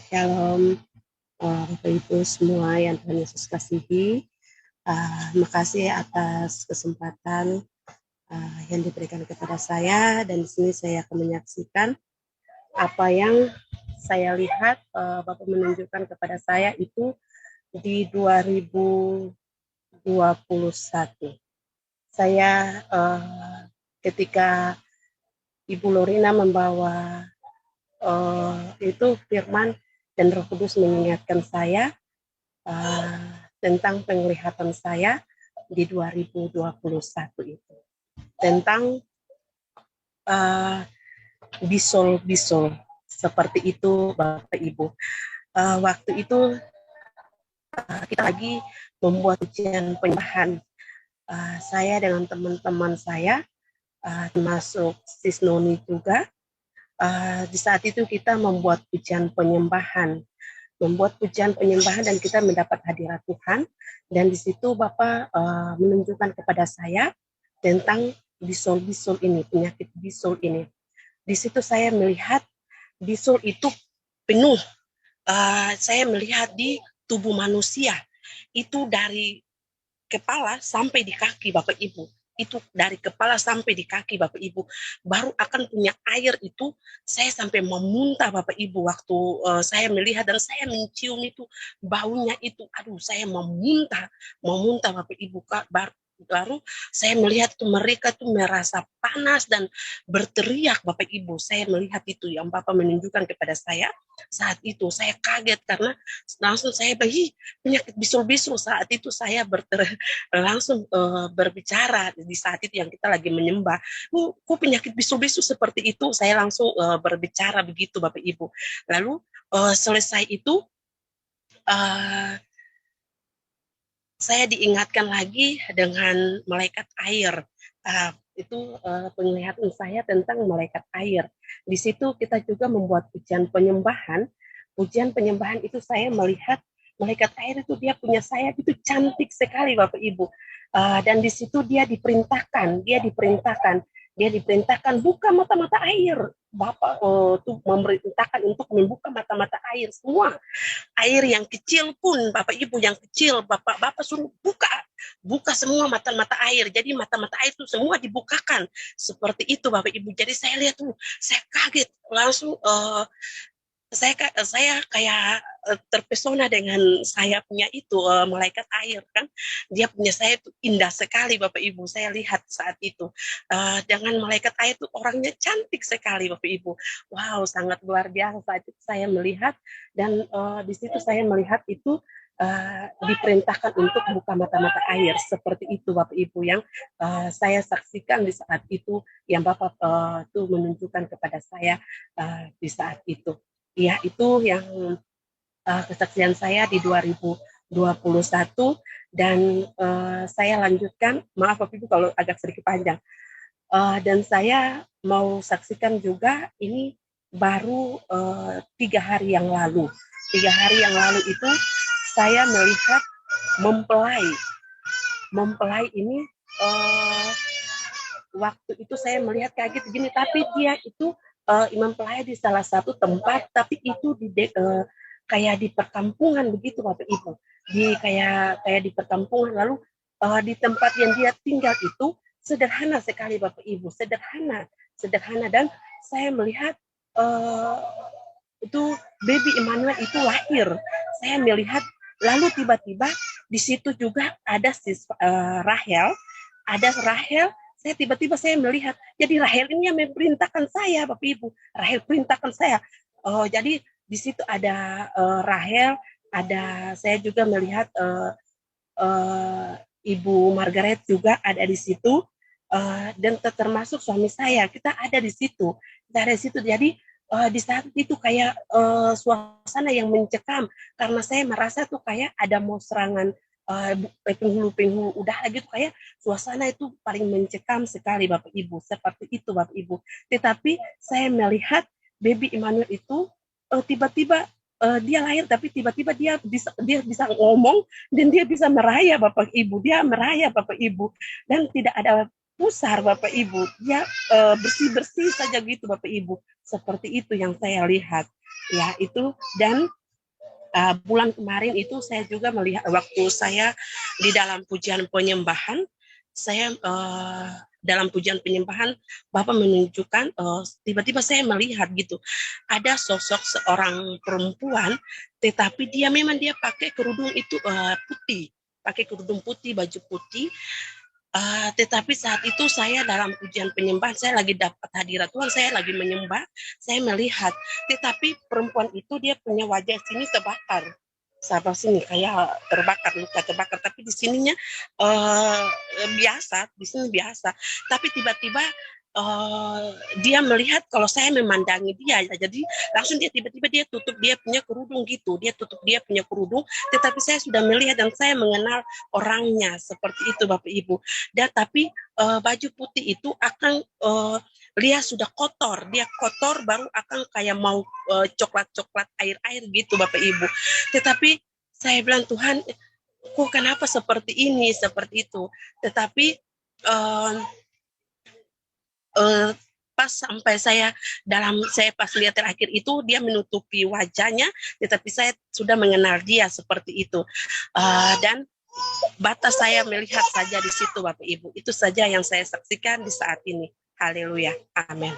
Shalom, Bapak Ibu semua yang Tuhan Yesus kasihi. Makasih atas kesempatan yang diberikan kepada saya, dan di sini saya akan menyaksikan apa yang saya lihat Bapak menunjukkan kepada saya itu di 2021. Saya ketika Ibu Lorina membawa itu firman dan Roh Kudus mengingatkan saya tentang penglihatan saya di 2021 itu tentang bisul-bisul seperti itu Bapak Ibu. Waktu itu kita lagi membuat ujian penyembahan, saya dengan teman-teman saya, termasuk Sis Noni juga. Di saat itu kita membuat pujian penyembahan, dan kita mendapat hadirat Tuhan. Dan di situ Bapak menunjukkan kepada saya tentang bisul-bisul ini, penyakit bisul ini. Di situ saya melihat bisul itu penuh. Saya melihat di tubuh manusia itu dari kepala sampai di kaki Bapak Ibu. Itu dari kepala sampai di kaki Bapak Ibu. Baru akan punya air itu, saya sampai memuntah Bapak Ibu waktu saya melihat dan saya mencium itu baunya itu. Aduh, saya memuntah Bapak Ibu. Baru saya melihat tuh mereka tuh merasa panas dan berteriak Bapak Ibu. Saya melihat itu yang Bapak menunjukkan kepada saya. Saat itu saya kaget karena langsung saya penyakit bisul-bisul. Saat itu saya langsung berbicara di saat itu yang kita lagi menyembah. Kok penyakit bisul-bisul seperti itu? Saya langsung berbicara begitu Bapak Ibu. Lalu selesai itu saya diingatkan lagi dengan malaikat air. Itu penglihatan saya tentang malaikat air. Di situ kita juga membuat pujian penyembahan. Pujian penyembahan itu saya melihat malaikat air itu dia punya sayap itu cantik sekali Bapak Ibu. Dan di situ dia diperintahkan buka mata-mata air. Bapak tuh memerintahkan untuk membuka mata-mata air semua. Air yang kecil pun Bapak Ibu yang kecil Bapak suruh buka semua mata-mata air. Jadi mata-mata air itu semua dibukakan seperti itu Bapak Ibu. Jadi saya lihat tuh, saya kaget langsung. Saya kayak terpesona dengan sayapnya itu, malaikat air kan. Dia punya sayap itu indah sekali Bapak Ibu. Saya lihat saat itu dengan malaikat air itu orangnya cantik sekali Bapak Ibu. Wow, sangat luar biasa saat itu saya melihat. Dan di situ saya melihat itu diperintahkan untuk buka mata-mata air seperti itu Bapak Ibu yang saya saksikan di saat itu, yang Bapak tuh menunjukkan kepada saya di saat itu. Ya, itu yang kesaksian saya di 2021. Dan saya lanjutkan, maaf Bapak Ibu kalau agak sedikit panjang. Dan saya mau saksikan juga ini baru 3 hari yang lalu. 3 hari yang lalu itu saya melihat mempelai ini, waktu itu saya melihat kayak gitu gini, tapi dia itu mempelai di salah satu tempat, tapi itu kayak di perkampungan begitu Bapak Ibu, kayak di perkampungan. Lalu di tempat yang dia tinggal itu sederhana sekali Bapak Ibu, sederhana. Dan saya melihat uh, itu baby Emmanuel itu lahir. Saya melihat, lalu tiba-tiba di situ juga ada Rahel. Saya tiba-tiba saya melihat, jadi Rahel ini yang memerintahkan saya Bapak Ibu. Rahel perintahkan saya. Jadi di situ ada Rahel, saya juga melihat Ibu Margaret juga ada di situ, dan termasuk suami saya, kita ada di situ. Jadi di saat itu kayak suasana yang mencekam, karena saya merasa tuh kayak ada mau serangan penghulu udara gitu, kayak suasana itu paling mencekam sekali Bapak Ibu, seperti itu Bapak Ibu. Tetapi saya melihat baby Emmanuel itu tiba-tiba dia lahir, tapi tiba-tiba dia bisa ngomong dan dia bisa meraya Bapak Ibu, dan tidak ada pusar Bapak Ibu, dia bersih-bersih saja gitu Bapak Ibu. Seperti itu yang saya lihat. Ya, itu. Dan bulan kemarin itu saya juga melihat waktu saya di dalam pujian penyembahan, saya dalam pujian penyembahan Bapak menunjukkan tiba-tiba saya melihat gitu ada sosok seorang perempuan, tetapi dia pakai kerudung itu putih, pakai kerudung putih, baju putih. Tetapi saat itu saya dalam pujian penyembahan, saya lagi dapat hadirat Tuhan, saya lagi menyembah, saya melihat. Tetapi perempuan itu dia punya wajah sini terbakar, sabar sini kayak terbakar, luka terbakar. Tapi di sininya biasa, di sini biasa. Tapi tiba-tiba dia melihat kalau saya memandangi dia, jadi langsung dia tiba-tiba dia tutup dia punya kerudung gitu, dia tutup dia punya kerudung. Tetapi saya sudah melihat dan saya mengenal orangnya seperti itu Bapak Ibu. Dan tapi baju putih itu akan dia sudah kotor, dia kotor baru akan kayak mau coklat-coklat air-air gitu Bapak Ibu. Tetapi saya bilang Tuhan, kok kenapa seperti ini, seperti itu. Tetapi pas sampai saya pas lihat terakhir itu dia menutupi wajahnya, tetapi saya sudah mengenal dia seperti itu. Dan batas saya melihat saja di situ Bapak Ibu. Itu saja yang saya saksikan di saat ini. Haleluya. Amin.